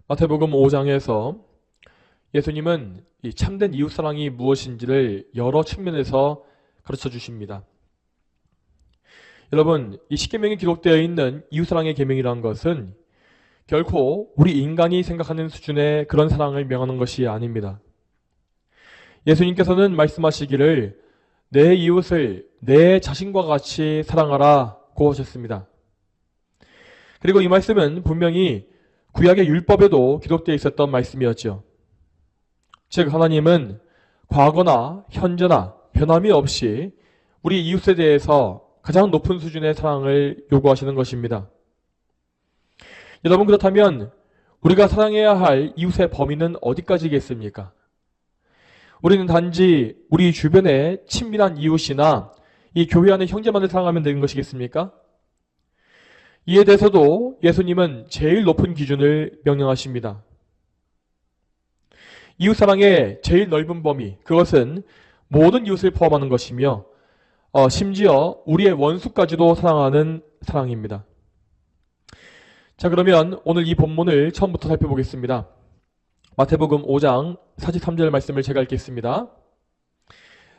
마태복음 5장에서 예수님은 이 참된 이웃사랑이 무엇인지를 여러 측면에서 가르쳐 주십니다. 여러분, 이 십계명에 기록되어 있는 이웃사랑의 계명이라는 것은 결코 우리 인간이 생각하는 수준의 그런 사랑을 명하는 것이 아닙니다. 예수님께서는 말씀하시기를 내 이웃을 내 자신과 같이 사랑하라고 하셨습니다. 그리고 이 말씀은 분명히 구약의 율법에도 기록되어 있었던 말씀이었죠. 즉 하나님은 과거나 현재나 변함이 없이 우리 이웃에 대해서 가장 높은 수준의 사랑을 요구하시는 것입니다. 여러분, 그렇다면 우리가 사랑해야 할 이웃의 범위는 어디까지겠습니까? 우리는 단지 우리 주변의 친밀한 이웃이나 이 교회 안의 형제만을 사랑하면 되는 것이겠습니까? 이에 대해서도 예수님은 제일 높은 기준을 명령하십니다. 이웃사랑의 제일 넓은 범위, 그것은 모든 이웃을 포함하는 것이며 심지어 우리의 원수까지도 사랑하는 사랑입니다. 자, 그러면 오늘 이 본문을 처음부터 살펴보겠습니다. 마태복음 5장 43절 말씀을 제가 읽겠습니다.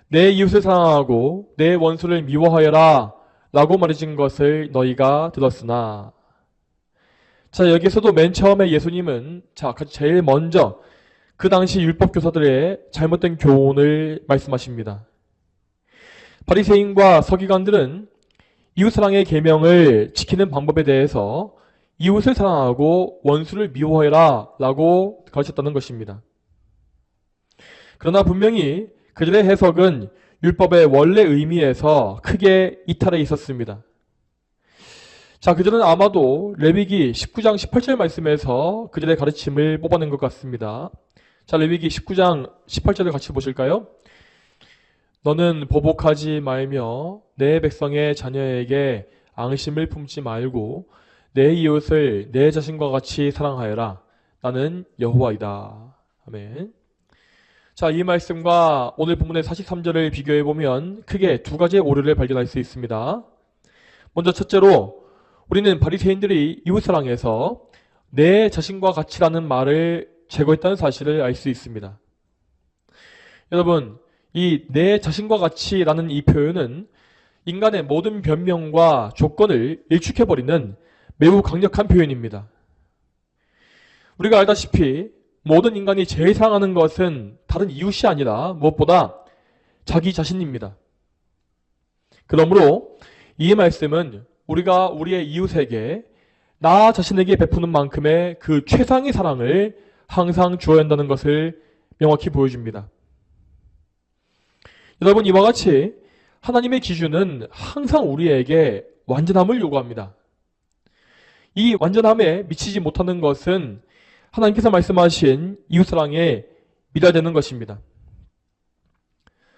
내 이웃을 사랑하고 내 원수를 미워하여라 라고 말해진 것을 너희가 들었으나. 자, 여기서도 맨 처음에 예수님은 제일 먼저 그 당시 율법교사들의 잘못된 교훈을 말씀하십니다. 바리새인과 서기관들은 이웃사랑의 계명을 지키는 방법에 대해서 이웃을 사랑하고 원수를 미워해라 라고 가르쳤다는 것입니다. 그러나 분명히 그들의 해석은 율법의 원래 의미에서 크게 이탈해 있었습니다. 자, 그들은 아마도 레위기 19장 18절 말씀에서 그들의 가르침을 뽑아낸 것 같습니다. 자, 레위기 19장 18절을 같이 보실까요? 너는 보복하지 말며 내 백성의 자녀에게 앙심을 품지 말고 내 이웃을 내 자신과 같이 사랑하여라. 나는 여호와이다. 아멘. 자, 이 말씀과 오늘 본문의 43절을 비교해보면 크게 두 가지의 오류를 발견할 수 있습니다. 먼저 첫째로 우리는 바리새인들이 이웃사랑에서 내 자신과 같이라는 말을 제거했다는 사실을 알 수 있습니다. 여러분, 이 내 자신과 같이라는 이 표현은 인간의 모든 변명과 조건을 일축해버리는 매우 강력한 표현입니다. 우리가 알다시피 모든 인간이 제일 사랑하는 것은 다른 이웃이 아니라 무엇보다 자기 자신입니다. 그러므로 이 말씀은 우리가 우리의 이웃에게 나 자신에게 베푸는 만큼의 그 최상의 사랑을 항상 주어야 한다는 것을 명확히 보여줍니다. 여러분, 이와 같이 하나님의 기준은 항상 우리에게 완전함을 요구합니다. 이 완전함에 미치지 못하는 것은 하나님께서 말씀하신 이웃사랑에 미달되는 것입니다.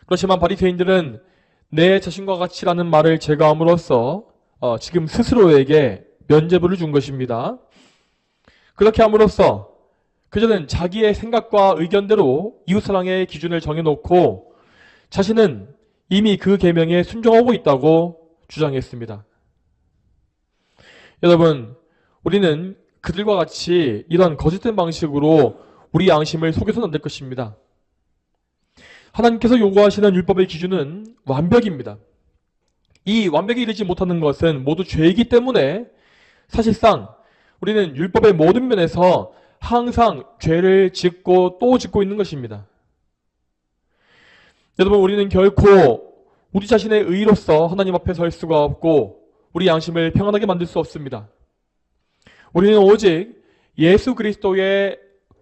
그렇지만 바리새인들은 내 자신과 같이라는 말을 제거함으로써 지금 스스로에게 면죄부를 준 것입니다. 그렇게 함으로써 그들은 자기의 생각과 의견대로 이웃사랑의 기준을 정해놓고 자신은 이미 그 계명에 순종하고 있다고 주장했습니다. 여러분, 우리는 그들과 같이 이런 거짓된 방식으로 우리 양심을 속여서는 안 될 것입니다. 하나님께서 요구하시는 율법의 기준은 완벽입니다. 이 완벽에 이르지 못하는 것은 모두 죄이기 때문에 사실상 우리는 율법의 모든 면에서 항상 죄를 짓고 또 짓고 있는 것입니다. 여러분, 우리는 결코 우리 자신의 의로서 하나님 앞에 설 수가 없고 우리 양심을 평안하게 만들 수 없습니다. 우리는 오직 예수 그리스도의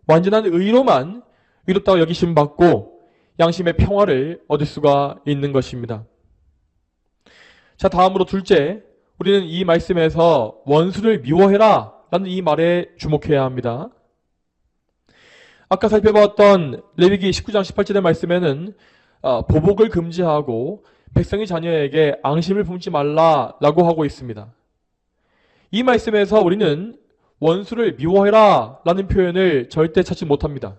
완전한 의로만 의롭다고 여기심 받고 양심의 평화를 얻을 수가 있는 것입니다. 자, 다음으로 둘째, 우리는 이 말씀에서 원수를 미워해라 라는 이 말에 주목해야 합니다. 아까 살펴봤던 레위기 19장 18절의 말씀에는 보복을 금지하고 백성의 자녀에게 앙심을 품지 말라라고 하고 있습니다. 이 말씀에서 우리는 원수를 미워해라 라는 표현을 절대 찾지 못합니다.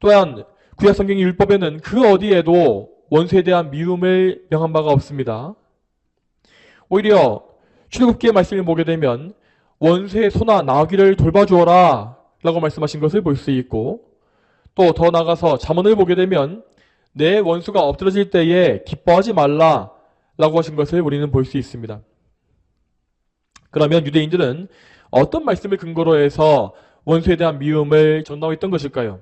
또한 구약성경의 율법에는 그 어디에도 원수에 대한 미움을 명한 바가 없습니다. 오히려 출애굽기의 말씀을 보게 되면 원수의 소나 나귀를 돌봐주어라 라고 말씀하신 것을 볼 수 있고, 또 더 나아가서 잠언을 보게 되면 내 원수가 엎드러질 때에 기뻐하지 말라 라고 하신 것을 우리는 볼 수 있습니다. 그러면 유대인들은 어떤 말씀을 근거로 해서 원수에 대한 미움을 전당했던 것일까요?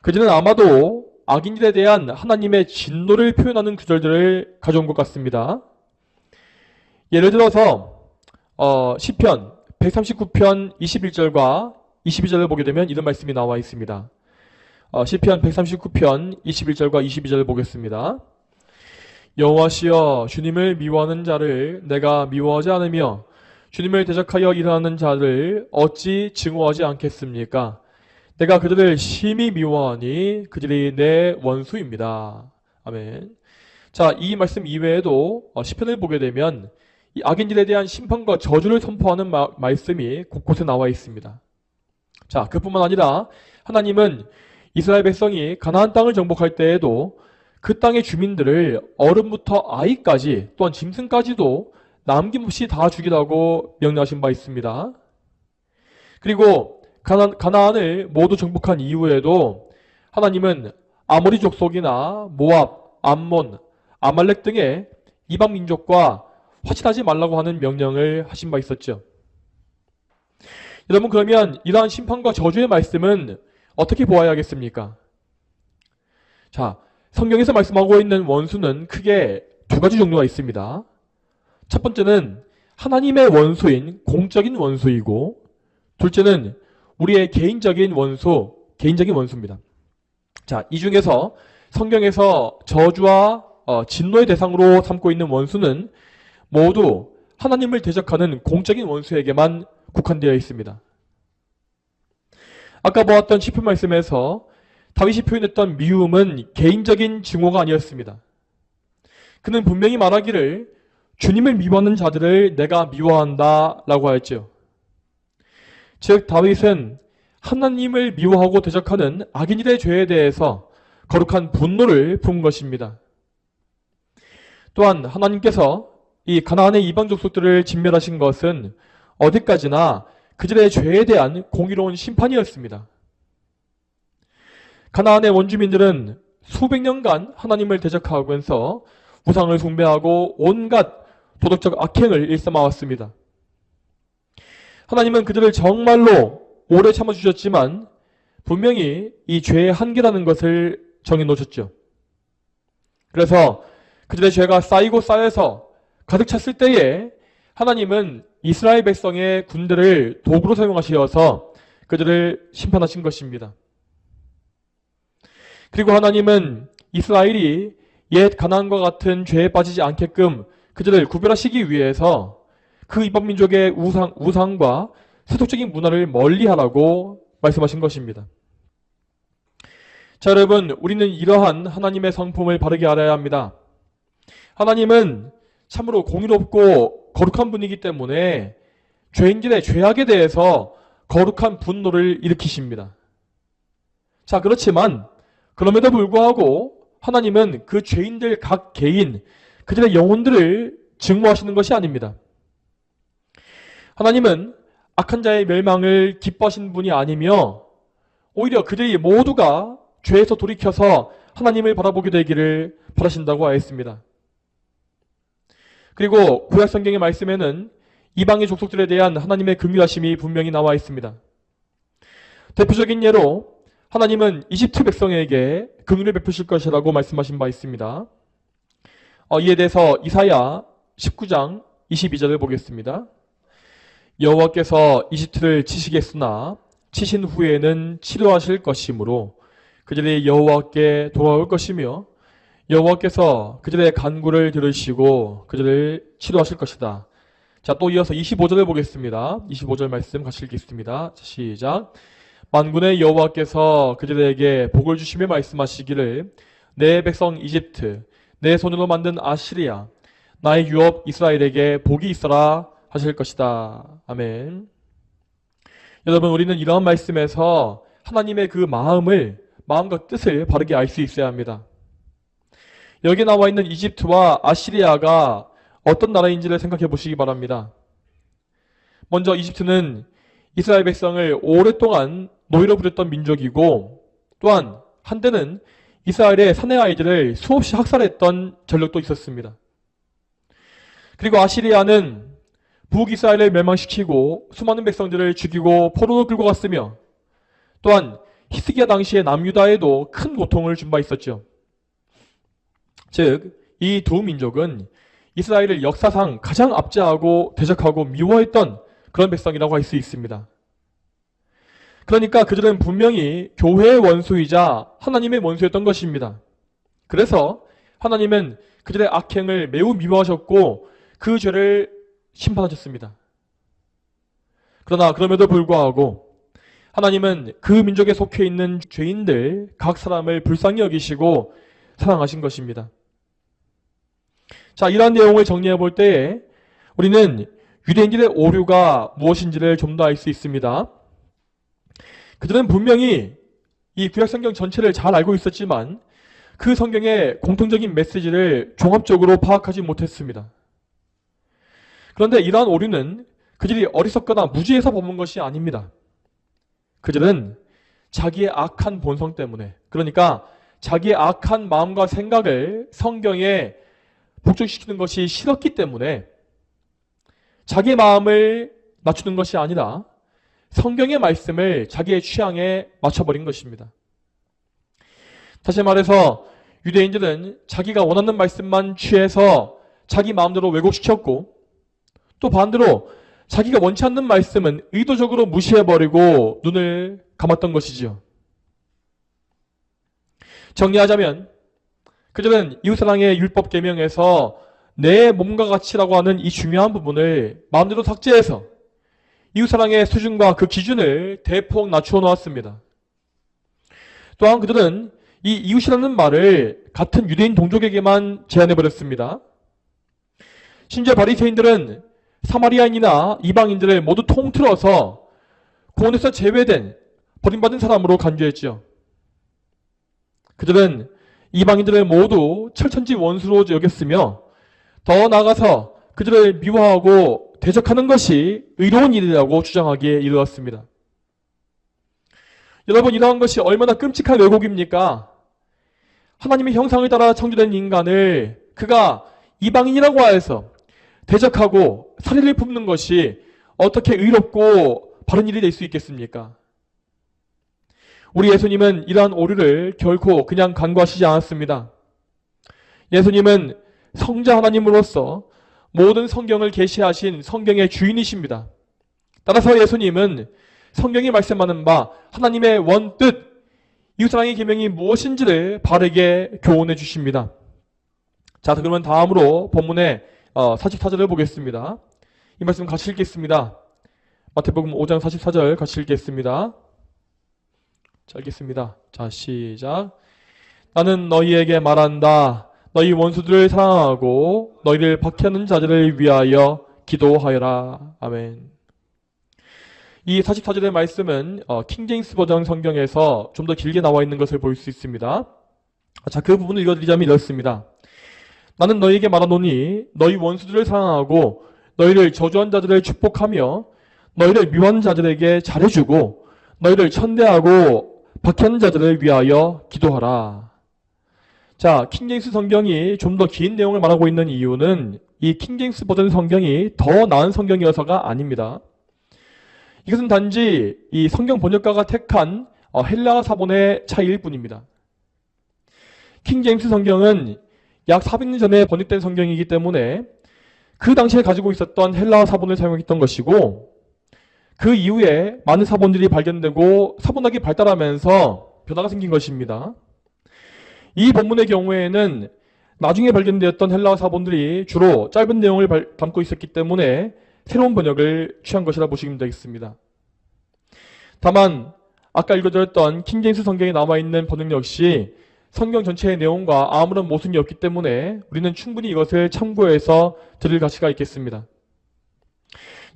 그들은 아마도 악인들에 대한 하나님의 진노를 표현하는 구절들을 가져온 것 같습니다. 예를 들어서 시편 139편 21절과 22절을 보게 되면 이런 말씀이 나와 있습니다. 시편 139편 21절과 22절을 보겠습니다. 여호와시여, 주님을 미워하는 자를 내가 미워하지 않으며 주님을 대적하여 일어나는 자를 어찌 증오하지 않겠습니까? 내가 그들을 심히 미워하니 그들이 내 원수입니다. 아멘. 자, 이 말씀 이외에도 시편을 보게 되면 이 악인들에 대한 심판과 저주를 선포하는 말씀이 곳곳에 나와 있습니다. 자, 그뿐만 아니라 하나님은 이스라엘 백성이 가나안 땅을 정복할 때에도 그 땅의 주민들을 어른부터 아이까지 또한 짐승까지도 남김없이 다 죽이라고 명령하신 바 있습니다. 그리고 가나안을 모두 정복한 이후에도 하나님은 아모리 족속이나 모압, 암몬, 아말렉 등의 이방 민족과 화친하지 말라고 하는 명령을 하신 바 있었죠. 여러분, 그러면 이러한 심판과 저주의 말씀은 어떻게 보아야겠습니까? 자, 성경에서 말씀하고 있는 원수는 크게 두 가지 종류가 있습니다. 첫 번째는 하나님의 원수인 공적인 원수이고, 둘째는 우리의 개인적인 원수입니다. 자, 이 중에서 성경에서 저주와 진노의 대상으로 삼고 있는 원수는 모두 하나님을 대적하는 공적인 원수에게만 국한되어 있습니다. 아까 보았던 시편 말씀에서 다윗이 표현했던 미움은 개인적인 증오가 아니었습니다. 그는 분명히 말하기를 주님을 미워하는 자들을 내가 미워한다 라고 하였죠. 즉, 다윗은 하나님을 미워하고 대적하는 악인들의 죄에 대해서 거룩한 분노를 품은 것입니다. 또한 하나님께서 이 가나안의 이방 족속들을 진멸하신 것은 어디까지나 그들의 죄에 대한 공의로운 심판이었습니다. 가나안의 원주민들은 수백 년간 하나님을 대적하면서 우상을 숭배하고 온갖 도덕적 악행을 일삼아왔습니다. 하나님은 그들을 정말로 오래 참아주셨지만 분명히 이 죄의 한계라는 것을 정해놓으셨죠. 그래서 그들의 죄가 쌓이고 쌓여서 가득 찼을 때에 하나님은 이스라엘 백성의 군대를 도구로 사용하시어서 그들을 심판하신 것입니다. 그리고 하나님은 이스라엘이 옛 가나안과 같은 죄에 빠지지 않게끔 그들을 구별하시기 위해서 그 이방 민족의 우상과 세속적인 문화를 멀리하라고 말씀하신 것입니다. 자, 여러분, 우리는 이러한 하나님의 성품을 바르게 알아야 합니다. 하나님은 참으로 공의롭고 거룩한 분이기 때문에 죄인들의 죄악에 대해서 거룩한 분노를 일으키십니다. 자, 그렇지만 그럼에도 불구하고 하나님은 그 죄인들 각 개인, 그들의 영혼들을 증오하시는 것이 아닙니다. 하나님은 악한 자의 멸망을 기뻐하시는 분이 아니며 오히려 그들이 모두가 죄에서 돌이켜서 하나님을 바라보게 되기를 바라신다고 하였습니다. 그리고 구약 성경의 말씀에는 이방의 족속들에 대한 하나님의 긍휼하심이 분명히 나와 있습니다. 대표적인 예로 하나님은 이집트 백성에게 긍휼을 베푸실 것이라고 말씀하신 바 있습니다. 이에 대해서 이사야 19장 22절을 보겠습니다. 여호와께서 이집트를 치시겠으나 치신 후에는 치료하실 것이므로 그들이 여호와께 돌아올 것이며 여호와께서 그들의 간구를 들으시고 그들을 치료하실 것이다. 자, 또 이어서 25절을 보겠습니다. 25절 말씀 같이 읽겠습니다. 시작. 만군의 여호와께서 그들에게 복을 주시며 말씀하시기를 내 백성 이집트, 내 손으로 만든 아시리아, 나의 유업 이스라엘에게 복이 있어라 하실 것이다. 아멘. 여러분, 우리는 이러한 말씀에서 하나님의 그 마음과 뜻을 바르게 알 수 있어야 합니다. 여기 나와 있는 이집트와 아시리아가 어떤 나라인지를 생각해 보시기 바랍니다. 먼저 이집트는 이스라엘 백성을 오랫동안 노예로 부렸던 민족이고, 또한 한때는 이스라엘의 사내 아이들을 수없이 학살했던 전력도 있었습니다. 그리고 아시리아는 북이스라엘을 멸망시키고 수많은 백성들을 죽이고 포로로 끌고 갔으며, 또한 히스기야 당시의 남유다에도 큰 고통을 준 바 있었죠. 즉, 이 두 민족은 이스라엘을 역사상 가장 압제하고 대적하고 미워했던 그런 백성이라고 할 수 있습니다. 그러니까 그들은 분명히 교회의 원수이자 하나님의 원수였던 것입니다. 그래서 하나님은 그들의 악행을 매우 미워하셨고 그 죄를 심판하셨습니다. 그러나 그럼에도 불구하고 하나님은 그 민족에 속해 있는 죄인들 각 사람을 불쌍히 여기시고 사랑하신 것입니다. 자, 이러한 내용을 정리해 볼 때에 우리는 유대인들의 오류가 무엇인지를 좀 더 알 수 있습니다. 그들은 분명히 이 구약 성경 전체를 잘 알고 있었지만 그 성경의 공통적인 메시지를 종합적으로 파악하지 못했습니다. 그런데 이러한 오류는 그들이 어리석거나 무지해서 범한 것이 아닙니다. 그들은 자기의 악한 본성 때문에, 그러니까 자기의 악한 마음과 생각을 성경에 복종시키는 것이 싫었기 때문에 자기의 마음을 맞추는 것이 아니라 성경의 말씀을 자기의 취향에 맞춰버린 것입니다. 다시 말해서 유대인들은 자기가 원하는 말씀만 취해서 자기 마음대로 왜곡시켰고, 또 반대로 자기가 원치 않는 말씀은 의도적으로 무시해버리고 눈을 감았던 것이지요. 정리하자면 그들은 이웃사랑의 율법 계명에서 내 몸과 같이라고 하는 이 중요한 부분을 마음대로 삭제해서 이웃사랑의 수준과 그 기준을 대폭 낮추어 놓았습니다. 또한 그들은 이 이웃이라는 말을 같은 유대인 동족에게만 제한해버렸습니다. 심지어 바리새인들은 사마리아인이나 이방인들을 모두 통틀어서 구원에서 제외된 버림받은 사람으로 간주했죠. 그들은 이방인들을 모두 철천지 원수로 여겼으며 더 나아가서 그들을 미워하고 대적하는 것이 의로운 일이라고 주장하기에 이르렀습니다. 여러분, 이러한 것이 얼마나 끔찍한 왜곡입니까? 하나님의 형상을 따라 창조된 인간을 그가 이방인이라고 하여서 대적하고 살인을 품는 것이 어떻게 의롭고 바른 일이 될 수 있겠습니까? 우리 예수님은 이러한 오류를 결코 그냥 간과하시지 않았습니다. 예수님은 성자 하나님으로서 모든 성경을 계시하신 성경의 주인이십니다. 따라서 예수님은 성경이 말씀하는 바 하나님의 원뜻, 이웃사랑의 계명이 무엇인지를 바르게 교훈해 주십니다. 자, 그러면 다음으로 본문의 44절을 보겠습니다. 이 말씀 같이 읽겠습니다. 마태복음 5장 44절 같이 읽겠습니다. 자, 읽겠습니다. 자, 시작. 나는 너희에게 말한다. 너희 원수들을 사랑하고 너희를 박해하는 자들을 위하여 기도하여라. 아멘. 이 44절의 말씀은 킹제임스 버전 성경에서 좀 더 길게 나와 있는 것을 볼 수 있습니다. 자, 그 부분을 읽어드리자면 이렇습니다. 나는 너희에게 말하노니 너희 원수들을 사랑하고 너희를 저주한 자들을 축복하며 너희를 미워하는 자들에게 잘해주고 너희를 천대하고 박해하는 자들을 위하여 기도하라. 자, 킹제임스 성경이 좀 더 긴 내용을 말하고 있는 이유는 이 킹제임스 버전 성경이 더 나은 성경이어서가 아닙니다. 이것은 단지 이 성경 번역가가 택한 헬라어 사본의 차이일 뿐입니다. 킹제임스 성경은 약 400년 전에 번역된 성경이기 때문에 그 당시에 가지고 있었던 헬라어 사본을 사용했던 것이고, 그 이후에 많은 사본들이 발견되고 사본학이 발달하면서 변화가 생긴 것입니다. 이 본문의 경우에는 나중에 발견되었던 헬라어 사본들이 주로 짧은 내용을 담고 있었기 때문에 새로운 번역을 취한 것이라 보시면 되겠습니다. 다만 아까 읽어드렸던 킹제임스 성경에 남아있는 번역 역시 성경 전체의 내용과 아무런 모순이 없기 때문에 우리는 충분히 이것을 참고해서 들을 가치가 있겠습니다.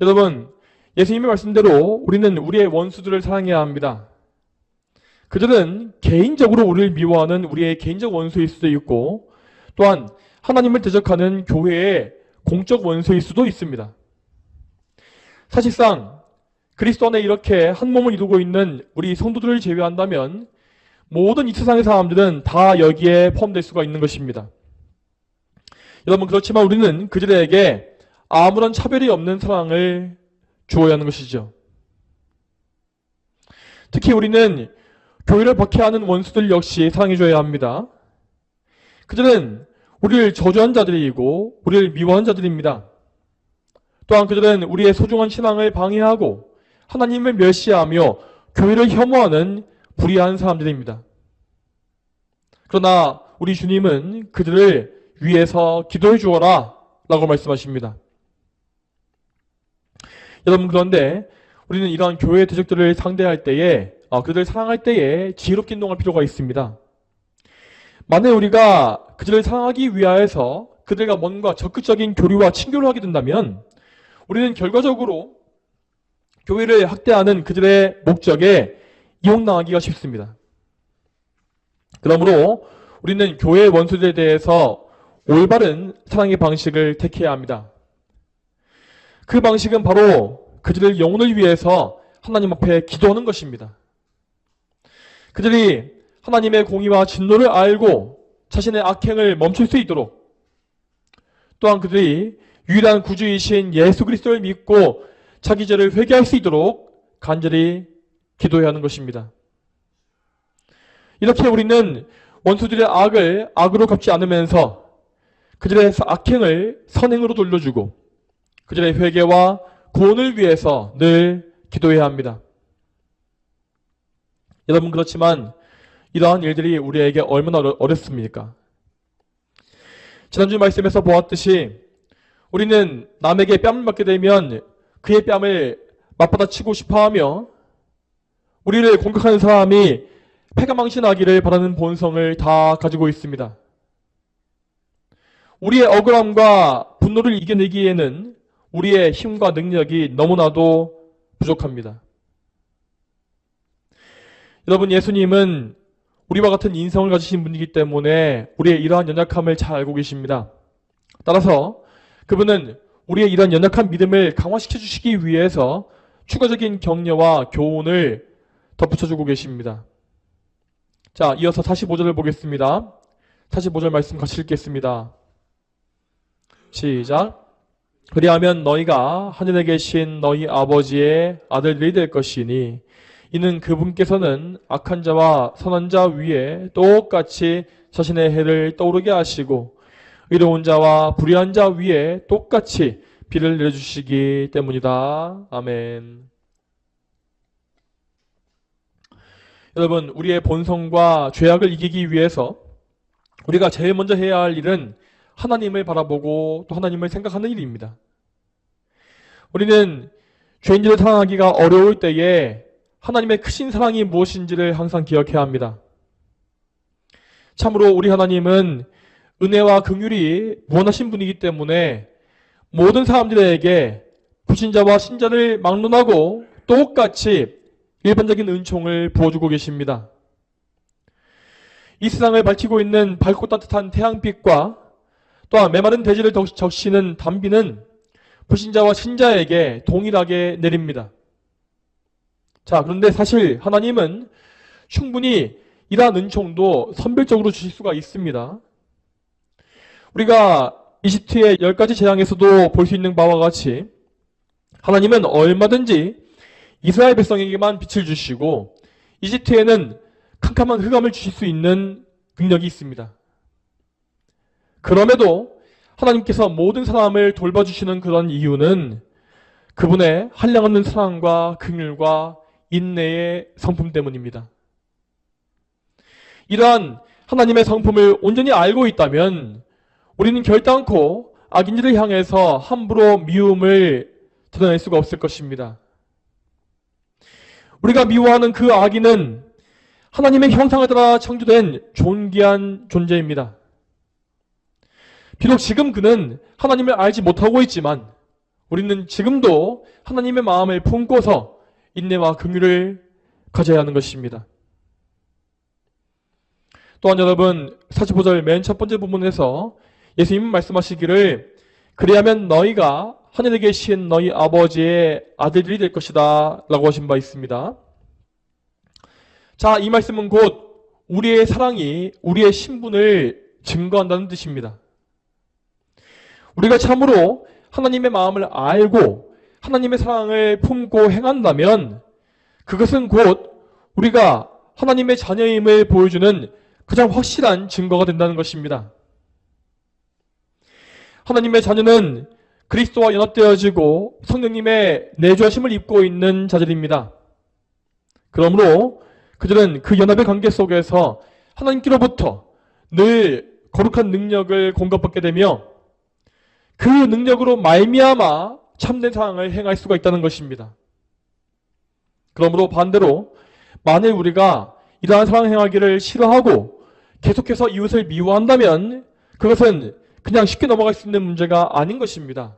여러분, 예수님의 말씀대로 우리는 우리의 원수들을 사랑해야 합니다. 그들은 개인적으로 우리를 미워하는 우리의 개인적 원수일 수도 있고, 또한 하나님을 대적하는 교회의 공적 원수일 수도 있습니다. 사실상 그리스도 안에 이렇게 한 몸을 이루고 있는 우리 성도들을 제외한다면 모든 이 세상의 사람들은 다 여기에 포함될 수가 있는 것입니다. 여러분, 그렇지만 우리는 그들에게 아무런 차별이 없는 사랑을 주어야 하는 것이죠. 특히 우리는 교회를 박해하는 원수들 역시 사랑해줘야 합니다. 그들은 우리를 저주한 자들이고 우리를 미워한 자들입니다. 또한 그들은 우리의 소중한 신앙을 방해하고 하나님을 멸시하며 교회를 혐오하는 불의한 사람들입니다. 그러나 우리 주님은 그들을 위해서 기도해 주어라 라고 말씀하십니다. 여러분, 그런데 우리는 이러한 교회의 대적들을 상대할 때에 그들을 사랑할 때에 지혜롭게 행동할 필요가 있습니다. 만약 우리가 그들을 사랑하기 위하여서 그들과 뭔가 적극적인 교류와 친교를 하게 된다면 우리는 결과적으로 교회를 학대하는 그들의 목적에 이용당하기가 쉽습니다. 그러므로 우리는 교회의 원수들에 대해서 올바른 사랑의 방식을 택해야 합니다. 그 방식은 바로 그들의 영혼을 위해서 하나님 앞에 기도하는 것입니다. 그들이 하나님의 공의와 진노를 알고 자신의 악행을 멈출 수 있도록, 또한 그들이 유일한 구주이신 예수 그리스도를 믿고 자기 죄를 회개할 수 있도록 간절히 기도해야 하는 것입니다. 이렇게 우리는 원수들의 악을 악으로 갚지 않으면서 그들의 악행을 선행으로 돌려주고 그들의 회개와 구원을 위해서 늘 기도해야 합니다. 여러분, 그렇지만 이러한 일들이 우리에게 얼마나 어렵습니까? 지난주 말씀에서 보았듯이 우리는 남에게 뺨을 맞게 되면 그의 뺨을 맞받아치고 싶어하며 우리를 공격하는 사람이 패가망신하기를 바라는 본성을 다 가지고 있습니다. 우리의 억울함과 분노를 이겨내기에는 우리의 힘과 능력이 너무나도 부족합니다. 여러분, 예수님은 우리와 같은 인성을 가지신 분이기 때문에 우리의 이러한 연약함을 잘 알고 계십니다. 따라서 그분은 우리의 이러한 연약한 믿음을 강화시켜 주시기 위해서 추가적인 격려와 교훈을 덧붙여주고 계십니다. 자, 이어서 45절을 보겠습니다. 45절 말씀 같이 읽겠습니다. 시작. 그리하면 너희가 하늘에 계신 너희 아버지의 아들들이 될 것이니 이는 그분께서는 악한 자와 선한 자 위에 똑같이 자신의 해를 떠오르게 하시고 의로운 자와 불의한 자 위에 똑같이 비를 내려주시기 때문이다. 아멘. 여러분, 우리의 본성과 죄악을 이기기 위해서 우리가 제일 먼저 해야 할 일은 하나님을 바라보고 또 하나님을 생각하는 일입니다. 우리는 죄인들을 사랑하기가 어려울 때에 하나님의 크신 사랑이 무엇인지를 항상 기억해야 합니다. 참으로 우리 하나님은 은혜와 긍휼이 무한하신 분이기 때문에 모든 사람들에게 불신자와 신자를 막론하고 똑같이 일반적인 은총을 부어주고 계십니다. 이 세상을 밝히고 있는 밝고 따뜻한 태양빛과 또한 메마른 대지를 적시는 단비는 불신자와 신자에게 동일하게 내립니다. 자, 그런데 사실 하나님은 충분히 이러한 은총도 선별적으로 주실 수가 있습니다. 우리가 이집트의 10가지 재앙에서도 볼 수 있는 바와 같이 하나님은 얼마든지 이스라엘 백성에게만 빛을 주시고 이집트에는 캄캄한 흑암을 주실 수 있는 능력이 있습니다. 그럼에도 하나님께서 모든 사람을 돌봐주시는 그런 이유는 그분의 한량없는 사랑과 긍휼과 인내의 성품 때문입니다. 이러한 하나님의 성품을 온전히 알고 있다면 우리는 결단코 악인들을 향해서 함부로 미움을 드러낼 수가 없을 것입니다. 우리가 미워하는 그 악인은 하나님의 형상에 따라 창조된 존귀한 존재입니다. 비록 지금 그는 하나님을 알지 못하고 있지만 우리는 지금도 하나님의 마음을 품고서 인내와 긍휼을 가져야 하는 것입니다. 또한 여러분, 45절 맨 첫 번째 부분에서 예수님은 말씀하시기를 그리하면 너희가 하늘에 계신 너희 아버지의 아들들이 될 것이다 라고 하신 바 있습니다. 자, 이 말씀은 곧 우리의 사랑이 우리의 신분을 증거한다는 뜻입니다. 우리가 참으로 하나님의 마음을 알고 하나님의 사랑을 품고 행한다면 그것은 곧 우리가 하나님의 자녀임을 보여주는 가장 확실한 증거가 된다는 것입니다. 하나님의 자녀는 그리스도와 연합되어지고 성령님의 내주하심을 입고 있는 자들입니다. 그러므로 그들은 그 연합의 관계 속에서 하나님께로부터 늘 거룩한 능력을 공급받게 되며 그 능력으로 말미암아 참된 사랑을 행할 수가 있다는 것입니다. 그러므로 반대로 만일 우리가 이러한 사랑을 행하기를 싫어하고 계속해서 이웃을 미워한다면 그것은 그냥 쉽게 넘어갈 수 있는 문제가 아닌 것입니다.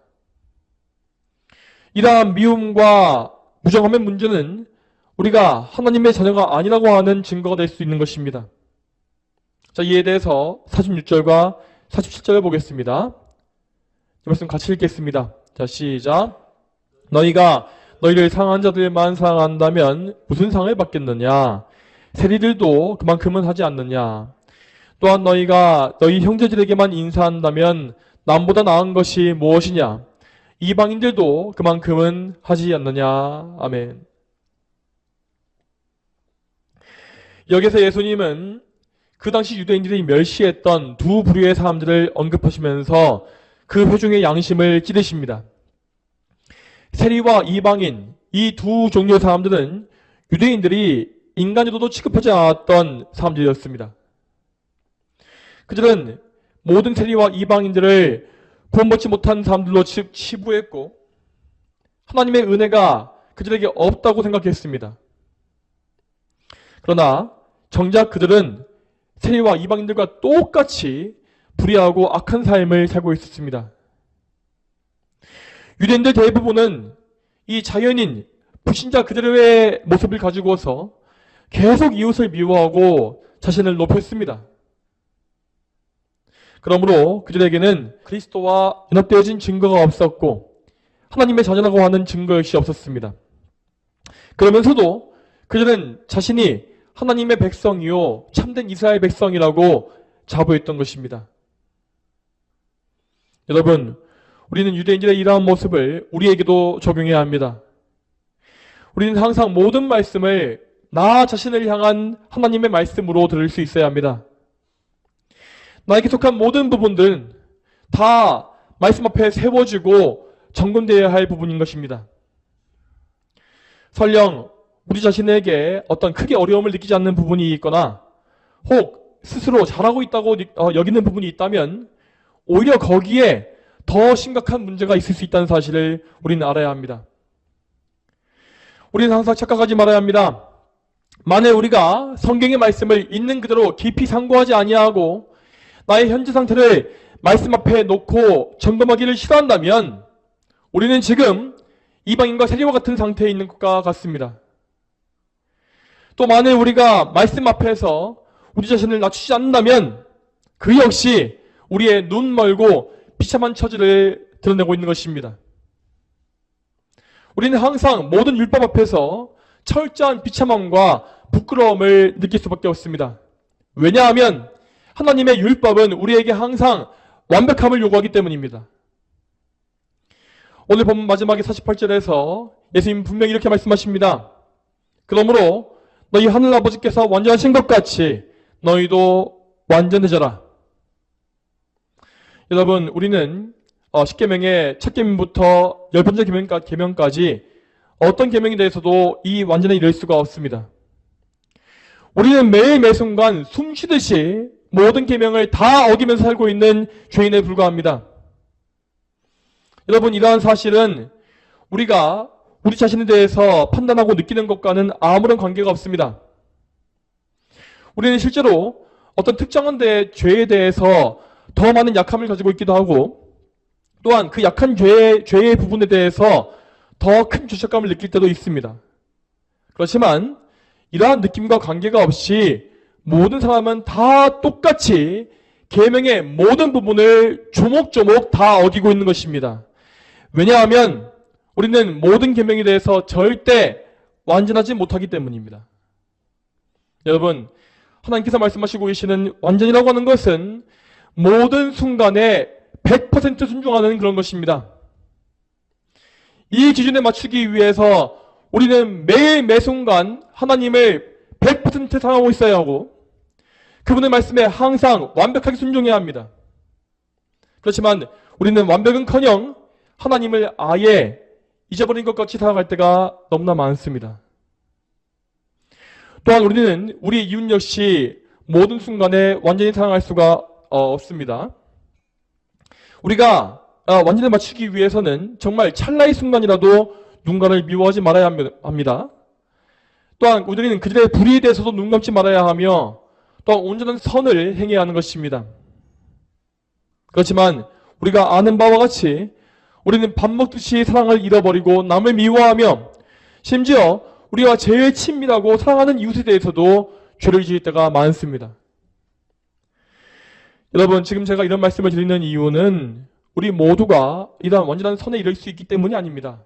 이러한 미움과 무정함의 문제는 우리가 하나님의 자녀가 아니라고 하는 증거가 될 수 있는 것입니다. 자, 이에 대해서 46절과 47절을 보겠습니다. 이 말씀 같이 읽겠습니다. 자, 시작. 너희가 너희를 상한 자들만 사랑한다면 무슨 상을 받겠느냐? 세리들도 그만큼은 하지 않느냐? 또한 너희가 너희 형제들에게만 인사한다면 남보다 나은 것이 무엇이냐? 이방인들도 그만큼은 하지 않느냐? 아멘. 여기서 예수님은 그 당시 유대인들이 멸시했던 두 부류의 사람들을 언급하시면서 그 회중의 양심을 찌르십니다. 세리와 이방인, 이 두 종류의 사람들은 유대인들이 인간으로도 취급하지 않았던 사람들이었습니다. 그들은 모든 세리와 이방인들을 구원받지 못한 사람들로 치부했고 하나님의 은혜가 그들에게 없다고 생각했습니다. 그러나 정작 그들은 세리와 이방인들과 똑같이 불의하고 악한 삶을 살고 있었습니다. 유대인들 대부분은 이 자연인, 불신자 그들의 모습을 가지고서 계속 이웃을 미워하고 자신을 높였습니다. 그러므로 그들에게는 그리스도와 연합되어진 증거가 없었고 하나님의 자녀라고 하는 증거 역시 없었습니다. 그러면서도 그들은 자신이 하나님의 백성이요 참된 이스라엘 백성이라고 자부했던 것입니다. 여러분, 우리는 유대인들의 이러한 모습을 우리에게도 적용해야 합니다. 우리는 항상 모든 말씀을 나 자신을 향한 하나님의 말씀으로 들을 수 있어야 합니다. 나에게 속한 모든 부분들은 다 말씀 앞에 세워지고 점검되어야 할 부분인 것입니다. 설령 우리 자신에게 어떤 크게 어려움을 느끼지 않는 부분이 있거나 혹 스스로 잘하고 있다고 여기는 부분이 있다면 오히려 거기에 더 심각한 문제가 있을 수 있다는 사실을 우리는 알아야 합니다. 우리는 항상 착각하지 말아야 합니다. 만일 우리가 성경의 말씀을 있는 그대로 깊이 상고하지 아니하고 나의 현재 상태를 말씀 앞에 놓고 점검하기를 싫어한다면 우리는 지금 이방인과 세리와 같은 상태에 있는 것과 같습니다. 또 만일 우리가 말씀 앞에서 우리 자신을 낮추지 않는다면 그 역시 우리의 눈 멀고 비참한 처지를 드러내고 있는 것입니다. 우리는 항상 모든 율법 앞에서 철저한 비참함과 부끄러움을 느낄 수밖에 없습니다. 왜냐하면 하나님의 율법은 우리에게 항상 완벽함을 요구하기 때문입니다. 오늘 본문 마지막에 48절에서 예수님 분명히 이렇게 말씀하십니다. 그러므로 너희 하늘아버지께서 완전하신 것 같이 너희도 완전해져라. 여러분, 우리는 10계명의 첫 계명부터 10번째 계명까지 어떤 계명에 대해서도 이 완전에 이를 수가 없습니다. 우리는 매일 순간 숨 쉬듯이 모든 계명을 다 어기면서 살고 있는 죄인에 불과합니다. 여러분, 이러한 사실은 우리가 우리 자신에 대해서 판단하고 느끼는 것과는 아무런 관계가 없습니다. 우리는 실제로 어떤 특정한 죄에 대해서 더 많은 약함을 가지고 있기도 하고 또한 그 약한 죄의 부분에 대해서 더 큰 죄책감을 느낄 때도 있습니다. 그렇지만 이러한 느낌과 관계가 없이 모든 사람은 다 똑같이 계명의 모든 부분을 조목조목 다 어기고 있는 것입니다. 왜냐하면 우리는 모든 계명에 대해서 절대 완전하지 못하기 때문입니다. 여러분, 하나님께서 말씀하시고 계시는 완전이라고 하는 것은 모든 순간에 100% 순종하는 그런 것입니다. 이 기준에 맞추기 위해서 우리는 매일 매순간 하나님을 100% 사랑하고 있어야 하고 그분의 말씀에 항상 완벽하게 순종해야 합니다. 그렇지만 우리는 완벽은커녕 하나님을 아예 잊어버린 것 같이 살아갈 때가 너무나 많습니다. 또한 우리는 우리 이웃 역시 모든 순간에 완전히 사랑할 수가 없습니다. 우리가 완전히 맞추기 위해서는 정말 찰나의 순간이라도 누군가를 미워하지 말아야 합니다. 또한 우리는 그들의 불의에 대해서도 눈 감지 말아야 하며 또한 온전한 선을 행해야 하는 것입니다. 그렇지만 우리가 아는 바와 같이 우리는 밥 먹듯이 사랑을 잃어버리고 남을 미워하며 심지어 우리와 제일 친밀하고 사랑하는 이웃에 대해서도 죄를 지을 때가 많습니다. 여러분, 지금 제가 이런 말씀을 드리는 이유는 우리 모두가 이러한 완전한 선에 이를 수 있기 때문이 아닙니다.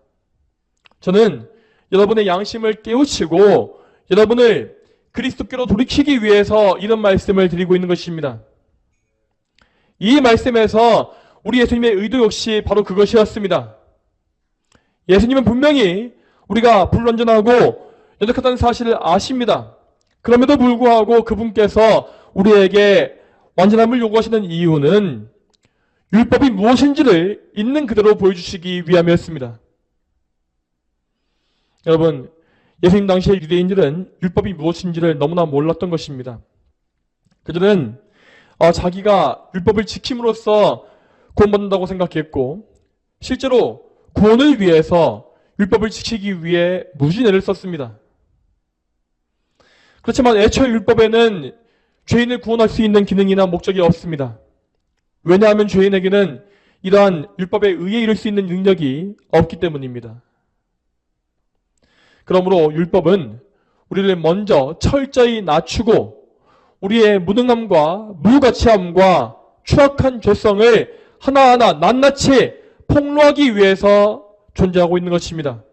저는 여러분의 양심을 깨우치고 여러분을 그리스도께로 돌이키기 위해서 이런 말씀을 드리고 있는 것입니다. 이 말씀에서 우리 예수님의 의도 역시 바로 그것이었습니다. 예수님은 분명히 우리가 불완전하고 연약하다는 사실을 아십니다. 그럼에도 불구하고 그분께서 우리에게 완전함을 요구하시는 이유는 율법이 무엇인지를 있는 그대로 보여주시기 위함이었습니다. 여러분, 예수님 당시의 유대인들은 율법이 무엇인지를 너무나 몰랐던 것입니다. 그들은 자기가 율법을 지킴으로써 구원받는다고 생각했고 실제로 구원을 위해서 율법을 지키기 위해 무진애를 썼습니다. 그렇지만 애초에 율법에는 죄인을 구원할 수 있는 기능이나 목적이 없습니다. 왜냐하면 죄인에게는 이러한 율법에 의해 이룰 수 있는 능력이 없기 때문입니다. 그러므로 율법은 우리를 먼저 철저히 낮추고 우리의 무능함과 무가치함과 추악한 죄성을 하나하나 낱낱이 폭로하기 위해서 존재하고 있는 것입니다.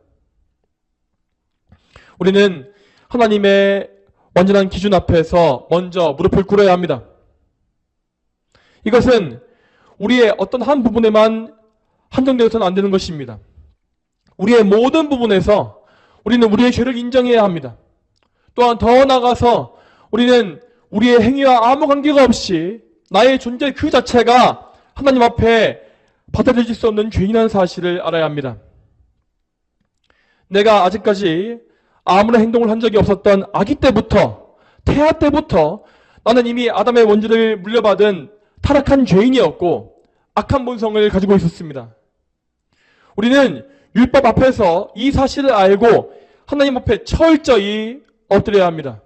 우리는 하나님의 완전한 기준 앞에서 먼저 무릎을 꿇어야 합니다. 이것은 우리의 어떤 한 부분에만 한정되어서는 안 되는 것입니다. 우리의 모든 부분에서 우리는 우리의 죄를 인정해야 합니다. 또한 더 나아가서 우리는 우리의 행위와 아무 관계가 없이 나의 존재 그 자체가 하나님 앞에 받아들일 수 없는 죄인이라는 사실을 알아야 합니다. 내가 아직까지 아무런 행동을 한 적이 없었던 아기 때부터, 태아 때부터 나는 이미 아담의 원죄를 물려받은 타락한 죄인이었고 악한 본성을 가지고 있었습니다. 우리는 율법 앞에서 이 사실을 알고 하나님 앞에 철저히 엎드려야 합니다.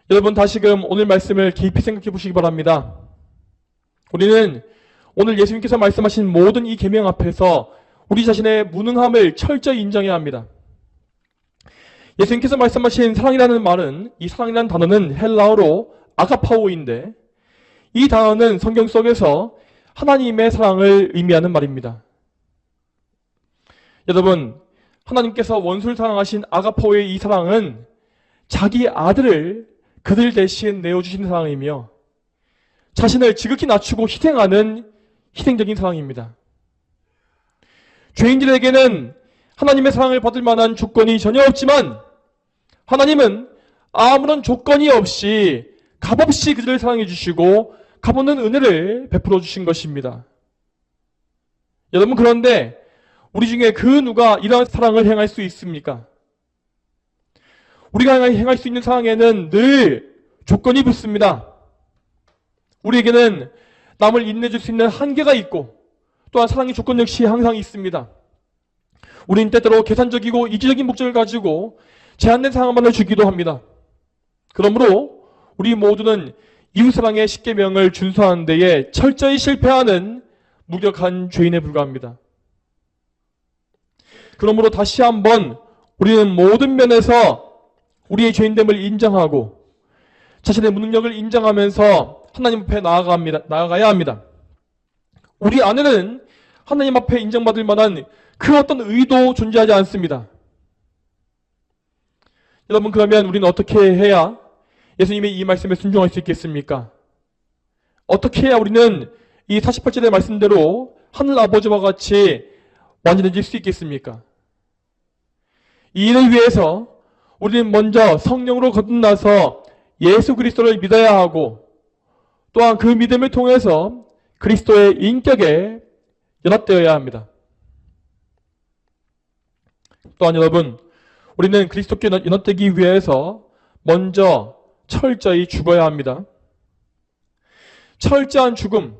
여러분, 다시금 오늘 말씀을 깊이 생각해 보시기 바랍니다. 우리는 오늘 예수님께서 말씀하신 모든 이 계명 앞에서 우리 자신의 무능함을 철저히 인정해야 합니다. 예수님께서 말씀하신 사랑이라는 말은, 이 사랑이라는 단어는 헬라어로 아가파오인데 이 단어는 성경 속에서 하나님의 사랑을 의미하는 말입니다. 여러분, 하나님께서 원수를 사랑하신 아가파오의 이 사랑은 자기 아들을 그들 대신 내어주신 사랑이며 자신을 지극히 낮추고 희생하는 희생적인 사랑입니다. 죄인들에게는 하나님의 사랑을 받을 만한 조건이 전혀 없지만 하나님은 아무런 조건이 없이 값없이 그들을 사랑해 주시고 값없는 은혜를 베풀어 주신 것입니다. 여러분, 그런데 우리 중에 그 누가 이러한 사랑을 행할 수 있습니까? 우리가 행할 수 있는 사랑에는 늘 조건이 붙습니다. 우리에게는 남을 인내줄 수 있는 한계가 있고 또한 사랑의 조건 역시 항상 있습니다. 우리는 때때로 계산적이고 이기적인 목적을 가지고 제한된 사랑만을 주기도 합니다. 그러므로 우리 모두는 이웃사랑의 10계명을 준수하는 데에 철저히 실패하는 무력한 죄인에 불과합니다. 그러므로 다시 한번 우리는 모든 면에서 우리의 죄인됨을 인정하고 자신의 무능력을 인정하면서 하나님 앞에 나아가야 합니다. 우리 안에는 하나님 앞에 인정받을 만한 그 어떤 의도 존재하지 않습니다. 여러분, 그러면 우리는 어떻게 해야 예수님의 이 말씀에 순종할 수 있겠습니까? 어떻게 해야 우리는 이 48절의 말씀대로 하늘 아버지와 같이 완전해질 수 있겠습니까? 이 일을 위해서 우리는 먼저 성령으로 거듭나서 예수 그리스도를 믿어야 하고, 또한 그 믿음을 통해서 그리스도의 인격에 연합되어야 합니다. 또한 여러분, 우리는 그리스도께 연합되기 위해서 먼저 철저히 죽어야 합니다. 철저한 죽음,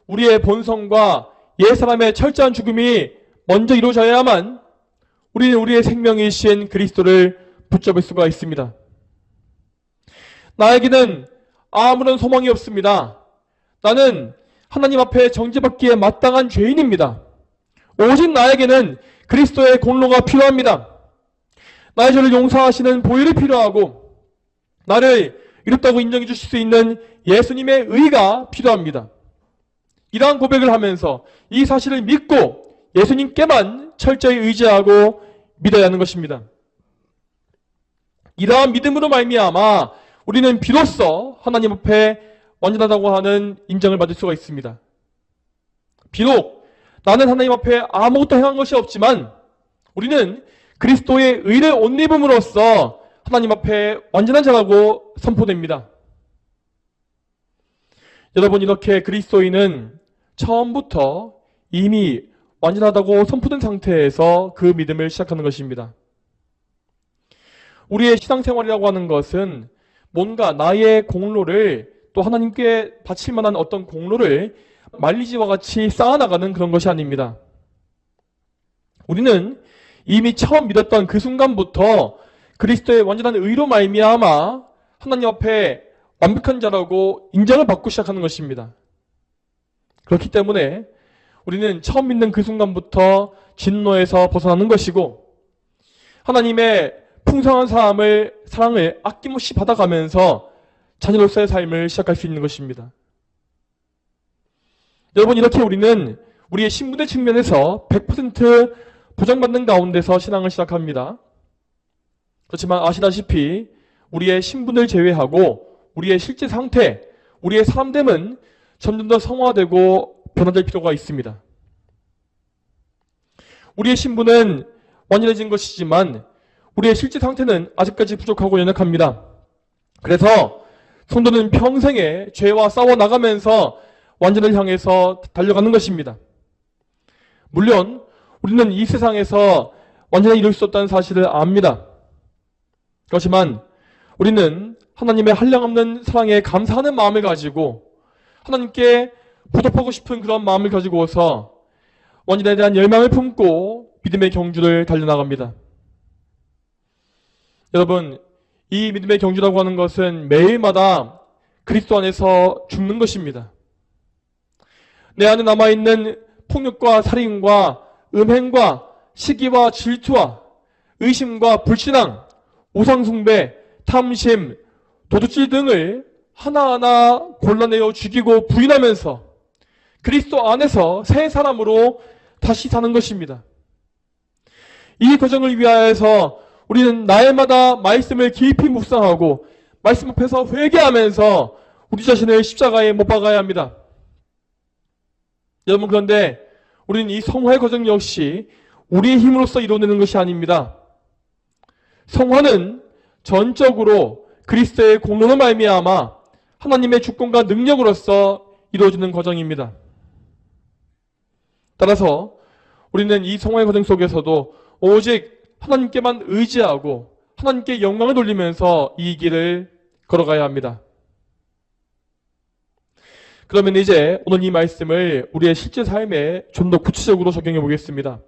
우리의 본성과 옛사람의 철저한 죽음이 먼저 이루어져야만 우리는 우리의 생명이신 그리스도를 붙잡을 수가 있습니다. 나에게는 아무런 소망이 없습니다. 나는 하나님 앞에 정죄받기에 마땅한 죄인입니다. 오직 나에게는 그리스도의 공로가 필요합니다. 나의 죄를 용서하시는 보혈이 필요하고, 나를 이롭다고 인정해 주실 수 있는 예수님의 의가 필요합니다. 이러한 고백을 하면서 이 사실을 믿고 예수님께만 철저히 의지하고 믿어야 하는 것입니다. 이러한 믿음으로 말미암아 우리는 비로소 하나님 앞에 완전하다고 하는 인정을 받을 수가 있습니다. 비록 나는 하나님 앞에 아무것도 행한 것이 없지만 우리는 그리스도의 의를 옷 입음으로써 하나님 앞에 완전한 자라고 선포됩니다. 여러분, 이렇게 그리스도인은 처음부터 이미 완전하다고 선포된 상태에서 그 믿음을 시작하는 것입니다. 우리의 신앙생활이라고 하는 것은 뭔가 나의 공로를, 또 하나님께 바칠 만한 어떤 공로를 말리지와 같이 쌓아나가는 그런 것이 아닙니다. 우리는 이미 처음 믿었던 그 순간부터 그리스도의 완전한 의로 말미암아 하나님 앞에 완벽한 자라고 인정을 받고 시작하는 것입니다. 그렇기 때문에 우리는 처음 믿는 그 순간부터 진노에서 벗어나는 것이고, 하나님의 풍성한 사랑을 아낌없이 받아가면서 자녀로서의 삶을 시작할 수 있는 것입니다. 여러분, 이렇게 우리는 우리의 신분의 측면에서 100% 보장받는 가운데서 신앙을 시작합니다. 그렇지만 아시다시피 우리의 신분을 제외하고 우리의 실제 상태, 우리의 사람됨은 점점 더 성화되고 변화될 필요가 있습니다. 우리의 신분은 완전해진 것이지만 우리의 실제 상태는 아직까지 부족하고 연약합니다. 그래서 성도는 평생에 죄와 싸워나가면서 완전을 향해서 달려가는 것입니다. 물론 우리는 이 세상에서 완전히 이룰 수 없다는 사실을 압니다. 그렇지만 우리는 하나님의 한량없는 사랑에 감사하는 마음을 가지고 하나님께 보답하고 싶은 그런 마음을 가지고서 원인에 대한 열망을 품고 믿음의 경주를 달려나갑니다. 여러분, 이 믿음의 경주라고 하는 것은 매일마다 그리스도 안에서 죽는 것입니다. 내 안에 남아있는 폭력과 살인과 음행과 시기와 질투와 의심과 불신앙, 우상숭배, 탐심, 도둑질 등을 하나하나 골라내어 죽이고 부인하면서 그리스도 안에서 새 사람으로 다시 사는 것입니다. 이 과정을 위하여서 우리는 날마다 말씀을 깊이 묵상하고 말씀 앞에서 회개하면서 우리 자신을 십자가에 못 박아야 합니다. 여러분, 그런데 우리는 이 성화의 과정 역시 우리의 힘으로써 이루어내는 것이 아닙니다. 성화는 전적으로 그리스도의 공로로 말미암아 하나님의 주권과 능력으로서 이루어지는 과정입니다. 따라서 우리는 이 성화의 과정 속에서도 오직 하나님께만 의지하고 하나님께 영광을 돌리면서 이 길을 걸어가야 합니다. 그러면 이제 오늘 이 말씀을 우리의 실제 삶에 좀 더 구체적으로 적용해 보겠습니다.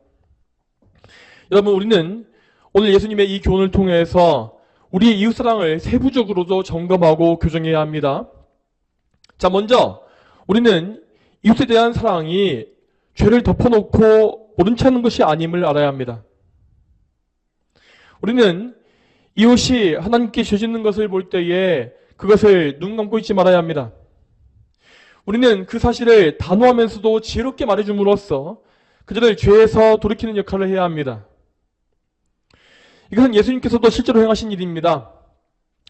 여러분, 우리는 오늘 예수님의 이 교훈을 통해서 우리의 이웃사랑을 세부적으로도 점검하고 교정해야 합니다. 자, 먼저 우리는 이웃에 대한 사랑이 죄를 덮어놓고 모른 채 하는 것이 아님을 알아야 합니다. 우리는 이웃이 하나님께 죄 짓는 것을 볼 때에 그것을 눈 감고 있지 말아야 합니다. 우리는 그 사실을 단호하면서도 지혜롭게 말해줌으로써 그들을 죄에서 돌이키는 역할을 해야 합니다. 이것은 예수님께서도 실제로 행하신 일입니다.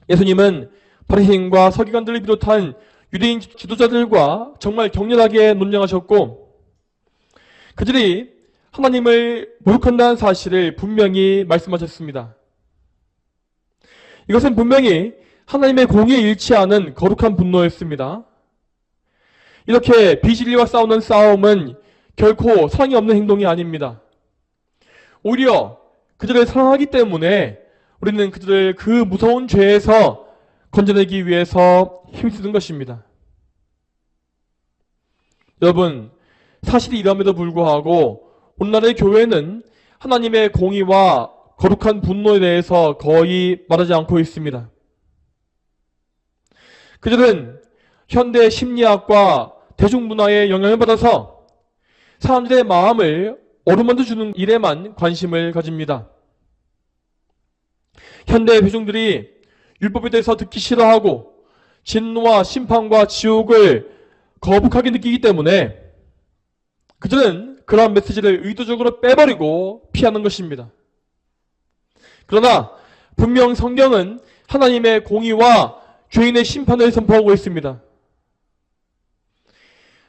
예수님은 바리새인과 서기관들을 비롯한 유대인 지도자들과 정말 격렬하게 논쟁하셨고, 그들이 하나님을 모욕한다는 사실을 분명히 말씀하셨습니다. 이것은 분명히 하나님의 공의에 일치하는 거룩한 분노였습니다. 이렇게 비진리와 싸우는 싸움은 결코 사랑이 없는 행동이 아닙니다. 오히려 그들을 사랑하기 때문에 우리는 그들을 그 무서운 죄에서 건져내기 위해서 힘쓰는 것입니다. 여러분, 사실이 이럼에도 불구하고 오늘날의 교회는 하나님의 공의와 거룩한 분노에 대해서 거의 말하지 않고 있습니다. 그들은 현대 심리학과 대중문화에 영향을 받아서 사람들의 마음을 어루만져 주는 일에만 관심을 가집니다. 현대 회중들이 율법에 대해서 듣기 싫어하고 진노와 심판과 지옥을 거북하게 느끼기 때문에 그들은 그러한 메시지를 의도적으로 빼버리고 피하는 것입니다. 그러나 분명 성경은 하나님의 공의와 죄인의 심판을 선포하고 있습니다.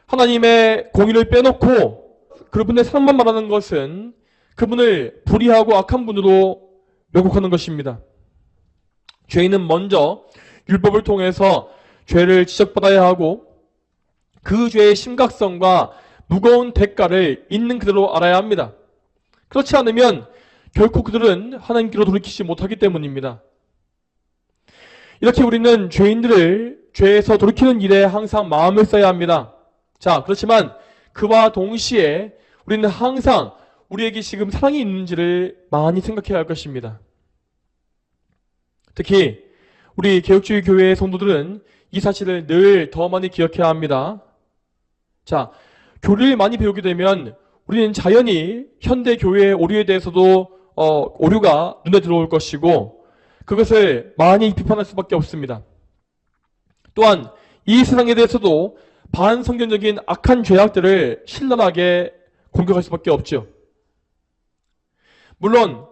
하나님의 공의를 빼놓고 그분의 사랑만 말하는 것은 그분을 불의하고 악한 분으로 왜곡하는 것입니다. 죄인은 먼저 율법을 통해서 죄를 지적받아야 하고 그 죄의 심각성과 무거운 대가를 있는 그대로 알아야 합니다. 그렇지 않으면 결코 그들은 하나님께로 돌이키지 못하기 때문입니다. 이렇게 우리는 죄인들을 죄에서 돌이키는 일에 항상 마음을 써야 합니다. 자, 그렇지만 그와 동시에 우리는 항상 우리에게 지금 사랑이 있는지를 많이 생각해야 할 것입니다. 특히 우리 개혁주의 교회의 성도들은 이 사실을 늘 더 많이 기억해야 합니다. 자, 교리를 많이 배우게 되면 우리는 자연히 현대 교회의 오류에 대해서도 오류가 눈에 들어올 것이고 그것을 많이 비판할 수밖에 없습니다. 또한 이 세상에 대해서도 반성경적인 악한 죄악들을 신랄하게 공격할 수밖에 없죠. 물론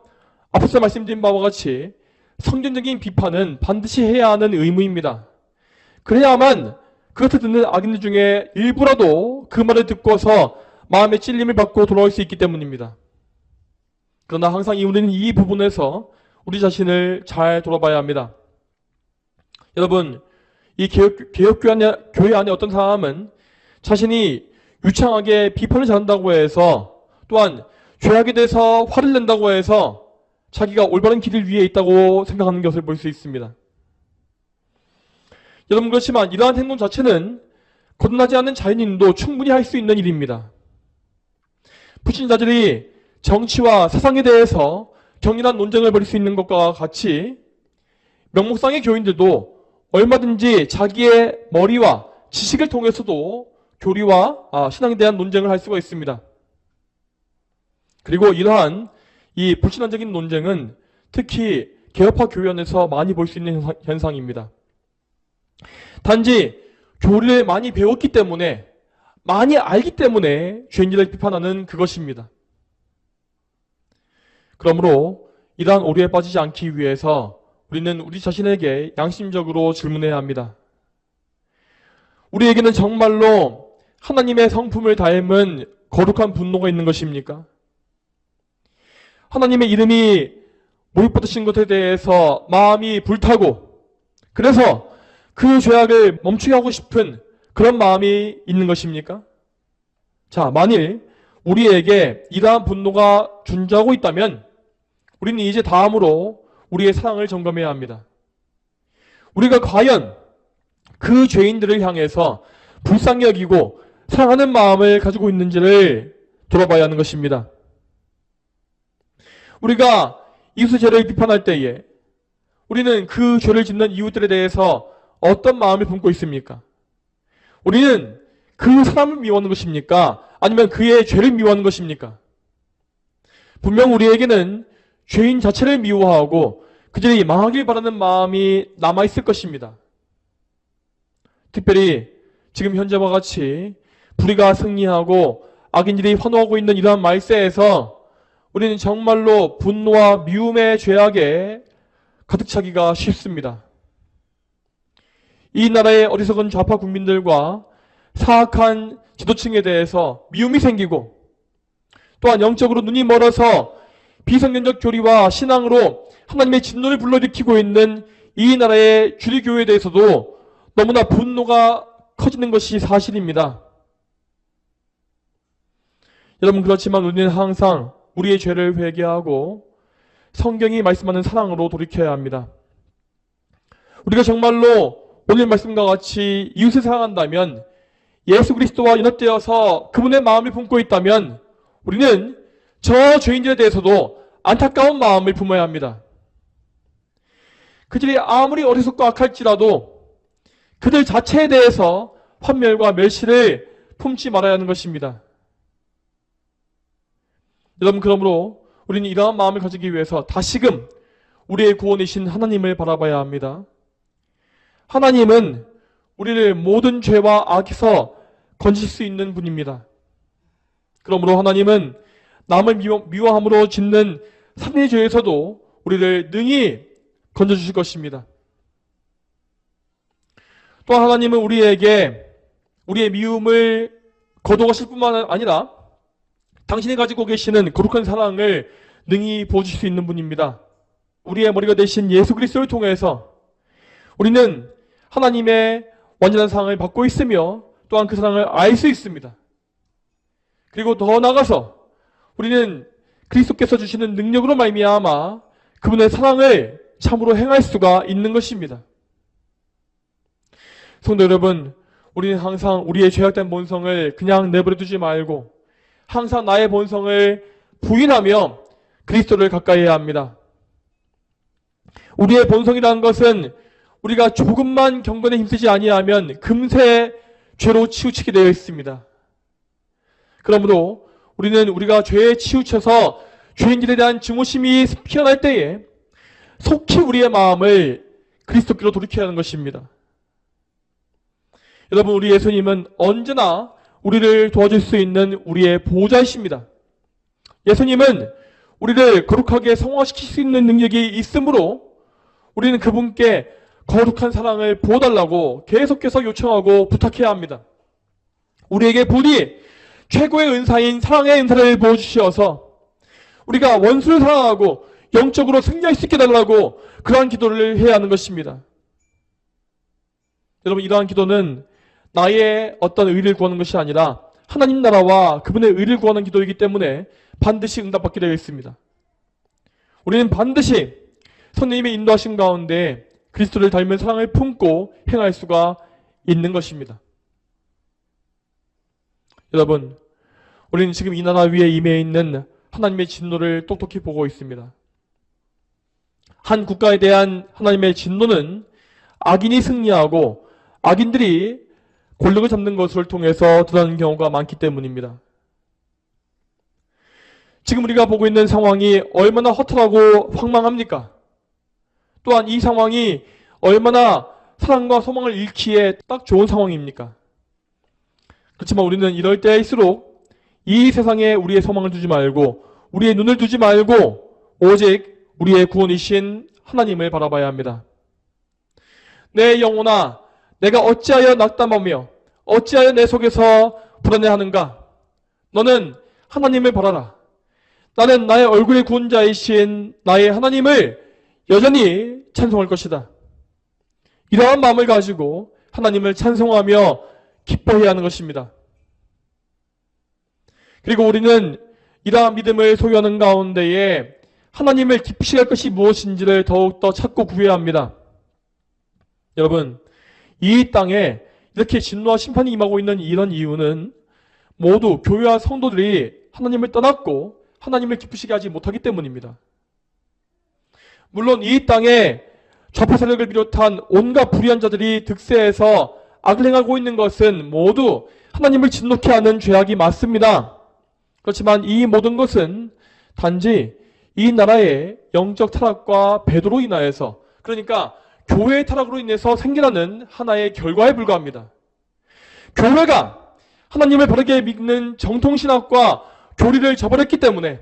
앞서 말씀드린 바와 같이 성경적인 비판은 반드시 해야 하는 의무입니다. 그래야만 그것을 듣는 악인들 중에 일부라도 그 말을 듣고서 마음의 찔림을 받고 돌아올 수 있기 때문입니다. 그러나 항상 우리는 이 부분에서 우리 자신을 잘 돌아봐야 합니다. 여러분, 이 교회 안에 어떤 사람은 자신이 유창하게 비판을 잘한다고 해서 또한 죄악에 대해서 화를 낸다고 해서 자기가 올바른 길 위에 있다고 생각하는 것을 볼 수 있습니다. 여러분, 그렇지만 이러한 행동 자체는 거듭나지 않은 자연인도 충분히 할 수 있는 일입니다. 불신자들이 정치와 사상에 대해서 격렬한 논쟁을 벌일 수 있는 것과 같이 명목상의 교인들도 얼마든지 자기의 머리와 지식을 통해서도 교리와 신앙에 대한 논쟁을 할 수가 있습니다. 그리고 이러한 이 불신앙적인 논쟁은 특히 개혁파 교회 안에서 많이 볼 수 있는 현상입니다. 단지 교리를 많이 배웠기 때문에 많이 알기 때문에 죄인들을 비판하는 그것입니다. 그러므로 이러한 오류에 빠지지 않기 위해서 우리는 우리 자신에게 양심적으로 질문해야 합니다. 우리에게는 정말로 하나님의 성품을 닮은 거룩한 분노가 있는 것입니까? 하나님의 이름이 모욕받으신 것에 대해서 마음이 불타고 그래서 그 죄악을 멈추게 하고 싶은 그런 마음이 있는 것입니까? 자, 만일 우리에게 이러한 분노가 존재하고 있다면 우리는 이제 다음으로 우리의 사랑을 점검해야 합니다. 우리가 과연 그 죄인들을 향해서 불쌍히 여기고 사랑하는 마음을 가지고 있는지를 돌아봐야 하는 것입니다. 우리가 이웃의 죄를 비판할 때에 우리는 그 죄를 짓는 이웃들에 대해서 어떤 마음을 품고 있습니까? 우리는 그 사람을 미워하는 것입니까? 아니면 그의 죄를 미워하는 것입니까? 분명 우리에게는 죄인 자체를 미워하고 그들이 망하길 바라는 마음이 남아있을 것입니다. 특별히 지금 현재와 같이 불의가 승리하고 악인들이 환호하고 있는 이러한 말세에서 우리는 정말로 분노와 미움의 죄악에 가득 차기가 쉽습니다. 이 나라의 어리석은 좌파 국민들과 사악한 지도층에 대해서 미움이 생기고, 또한 영적으로 눈이 멀어서 비성경적 교리와 신앙으로 하나님의 진노를 불러일으키고 있는 이 나라의 주리교회에 대해서도 너무나 분노가 커지는 것이 사실입니다. 여러분, 그렇지만 우리는 항상 우리의 죄를 회개하고 성경이 말씀하는 사랑으로 돌이켜야 합니다. 우리가 정말로 오늘 말씀과 같이 이웃을 사랑한다면, 예수 그리스도와 연합되어서 그분의 마음을 품고 있다면 우리는 저 죄인들에 대해서도 안타까운 마음을 품어야 합니다. 그들이 아무리 어리석고 악할지라도 그들 자체에 대해서 환멸과 멸시를 품지 말아야 하는 것입니다. 여러분, 그러므로 우리는 이러한 마음을 가지기 위해서 다시금 우리의 구원이신 하나님을 바라봐야 합니다. 하나님은 우리를 모든 죄와 악에서 건지실 수 있는 분입니다. 그러므로 하나님은 남을 미워함으로 짓는 살인의 죄에서도 우리를 능히 건져주실 것입니다. 또 하나님은 우리에게 우리의 미움을 거둬가실 뿐만 아니라 당신이 가지고 계시는 거룩한 사랑을 능히 보여주실 수 있는 분입니다. 우리의 머리가 되신 예수 그리스도를 통해서 우리는 하나님의 완전한 사랑을 받고 있으며 또한 그 사랑을 알 수 있습니다. 그리고 더 나아가서 우리는 그리스도께서 주시는 능력으로 말미암아 그분의 사랑을 참으로 행할 수가 있는 것입니다. 성도 여러분, 우리는 항상 우리의 죄악된 본성을 그냥 내버려 두지 말고 항상 나의 본성을 부인하며 그리스도를 가까이 해야 합니다. 우리의 본성이라는 것은 우리가 조금만 경건에 힘쓰지 아니하면 금세 죄로 치우치게 되어 있습니다. 그러므로 우리는 우리가 죄에 치우쳐서 죄인들에 대한 증오심이 피어날 때에 속히 우리의 마음을 그리스도께로 돌이켜야 하는 것입니다. 여러분, 우리 예수님은 언제나 우리를 도와줄 수 있는 우리의 보호자이십니다. 예수님은 우리를 거룩하게 성화시킬 수 있는 능력이 있으므로 우리는 그분께 거룩한 사랑을 부어달라고 계속해서 요청하고 부탁해야 합니다. 우리에게 부디 최고의 은사인 사랑의 은사를 부어주시어서 우리가 원수를 사랑하고 영적으로 승리할 수 있게 해달라고 그러한 기도를 해야 하는 것입니다. 여러분, 이러한 기도는 나의 어떤 의를 구하는 것이 아니라 하나님 나라와 그분의 의를 구하는 기도이기 때문에 반드시 응답받게 되어 있습니다. 우리는 반드시 성령님의 인도하심 가운데 그리스도를 닮은 사랑을 품고 행할 수가 있는 것입니다. 여러분, 우리는 지금 이 나라 위에 임해 있는 하나님의 진노를 똑똑히 보고 있습니다. 한 국가에 대한 하나님의 진노는 악인이 승리하고 악인들이 권력을 잡는 것을 통해서 드러나는 경우가 많기 때문입니다. 지금 우리가 보고 있는 상황이 얼마나 허탈하고 황망합니까? 또한 이 상황이 얼마나 사랑과 소망을 잃기에 딱 좋은 상황입니까? 그렇지만 우리는 이럴 때일수록 이 세상에 우리의 소망을 두지 말고 우리의 눈을 두지 말고 오직 우리의 구원이신 하나님을 바라봐야 합니다. 내 영혼아, 내가 어찌하여 낙담하며 어찌하여 내 속에서 불안해하는가? 너는 하나님을 바라라. 나는 나의 얼굴의 구원자이신 나의 하나님을 여전히 찬송할 것이다. 이러한 마음을 가지고 하나님을 찬송하며 기뻐해야 하는 것입니다. 그리고 우리는 이러한 믿음을 소유하는 가운데에 하나님을 기쁘시게 할 것이 무엇인지를 더욱더 찾고 구해야 합니다. 여러분, 이 땅에 이렇게 진노와 심판이 임하고 있는 이런 이유는 모두 교회와 성도들이 하나님을 떠났고 하나님을 기쁘시게 하지 못하기 때문입니다. 물론 이 땅에 좌파 세력을 비롯한 온갖 불의한 자들이 득세해서 악을 행하고 있는 것은 모두 하나님을 진노케 하는 죄악이 맞습니다. 그렇지만 이 모든 것은 단지 이 나라의 영적 타락과 배도로 인하여서, 그러니까 교회의 타락으로 인해서 생겨나는 하나의 결과에 불과합니다. 교회가 하나님을 바르게 믿는 정통신학과 교리를 저버렸기 때문에,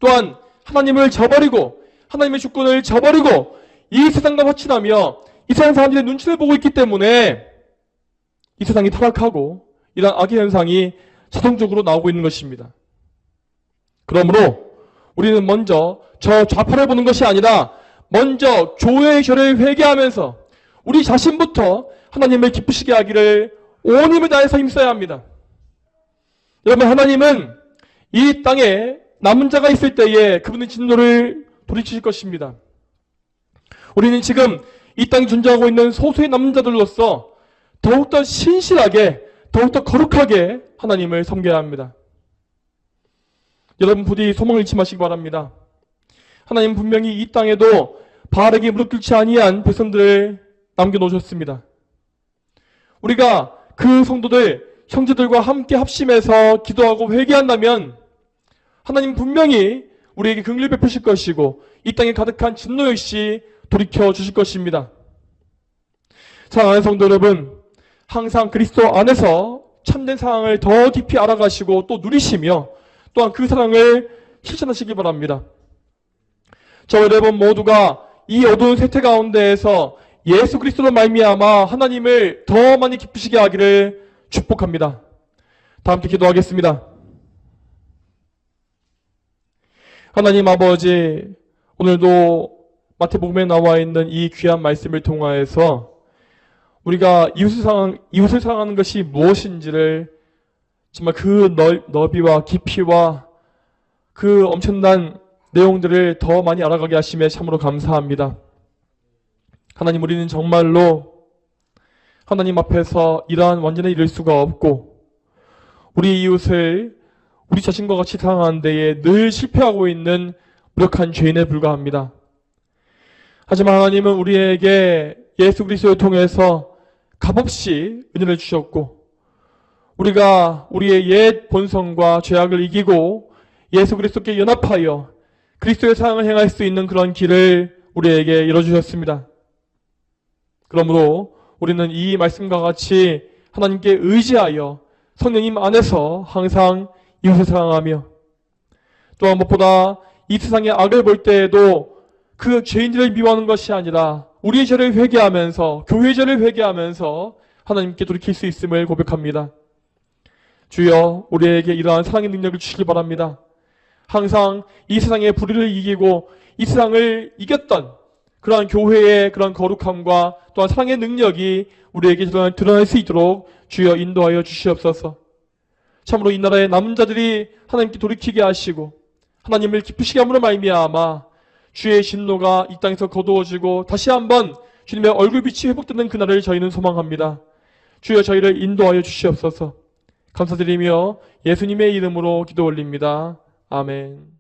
또한 하나님을 저버리고 하나님의 주권을 저버리고 이 세상과 화친하며 이 세상 사람들의 눈치를 보고 있기 때문에 이 세상이 타락하고 이러한 악의 현상이 자동적으로 나오고 있는 것입니다. 그러므로 우리는 먼저 저 좌파를 보는 것이 아니라 먼저 교회의 죄를 회개하면서 우리 자신부터 하나님을 기쁘시게 하기를 온 힘을 다해서 힘써야 합니다. 여러분, 하나님은 이 땅에 남은 자가 있을 때에 그분의 진노를 돌이키실 것입니다. 우리는 지금 이 땅에 존재하고 있는 소수의 남은 자들로서 더욱더 신실하게, 더욱더 거룩하게 하나님을 섬겨야 합니다. 여러분, 부디 소망을 잃지 마시기 바랍니다. 하나님 분명히 이 땅에도 바알에게 무릎 꿇지 아니한 백성들을 남겨놓으셨습니다. 우리가 그 성도들, 형제들과 함께 합심해서 기도하고 회개한다면 하나님 분명히 우리에게 긍휼을 베푸실 것이고 이 땅에 가득한 진노 역시 돌이켜 주실 것입니다. 사랑하는 성도 여러분, 항상 그리스도 안에서 참된 사랑을 더 깊이 알아가시고 또 누리시며 또한 그 사랑을 실천하시기 바랍니다. 저 여러분 모두가 이 어두운 세태 가운데에서 예수 그리스도로 말미암아 하나님을 더 많이 기쁘시게 하기를 축복합니다. 다 함께 기도하겠습니다. 하나님 아버지, 오늘도 마태복음에 나와 있는 이 귀한 말씀을 통하여서 우리가 이웃을 사랑하는 것이 무엇인지를 정말 그 너비와 깊이와 그 엄청난 내용들을 더 많이 알아가게 하심에 참으로 감사합니다. 하나님, 우리는 정말로 하나님 앞에서 이러한 완전에 이를 수가 없고 우리 이웃을 우리 자신과 같이 사랑하는 데에 늘 실패하고 있는 무력한 죄인에 불과합니다. 하지만 하나님은 우리에게 예수 그리스도를 통해서 값없이 은혜를 주셨고 우리가 우리의 옛 본성과 죄악을 이기고 예수 그리스도께 연합하여 그리스도의 사랑을 행할 수 있는 그런 길을 우리에게 열어주셨습니다. 그러므로 우리는 이 말씀과 같이 하나님께 의지하여 성령님 안에서 항상 이웃을 사랑하며 또한 무엇보다 이 세상의 악을 볼 때에도 그 죄인들을 미워하는 것이 아니라 우리의 죄를 회개하면서 교회의 죄를 회개하면서 하나님께 돌이킬 수 있음을 고백합니다. 주여, 우리에게 이러한 사랑의 능력을 주시기 바랍니다. 항상 이 세상의 불의를 이기고 이 세상을 이겼던 그러한 교회의 그런 거룩함과 또한 사랑의 능력이 우리에게 드러날 수 있도록 주여 인도하여 주시옵소서. 참으로 이 나라의 남은 자들이 하나님께 돌이키게 하시고 하나님을 기쁘시게 함으로 말미암아 주의 진노가 이 땅에서 거두어지고 다시 한번 주님의 얼굴빛이 회복되는 그날을 저희는 소망합니다. 주여, 저희를 인도하여 주시옵소서. 감사드리며 예수님의 이름으로 기도 올립니다. 아멘.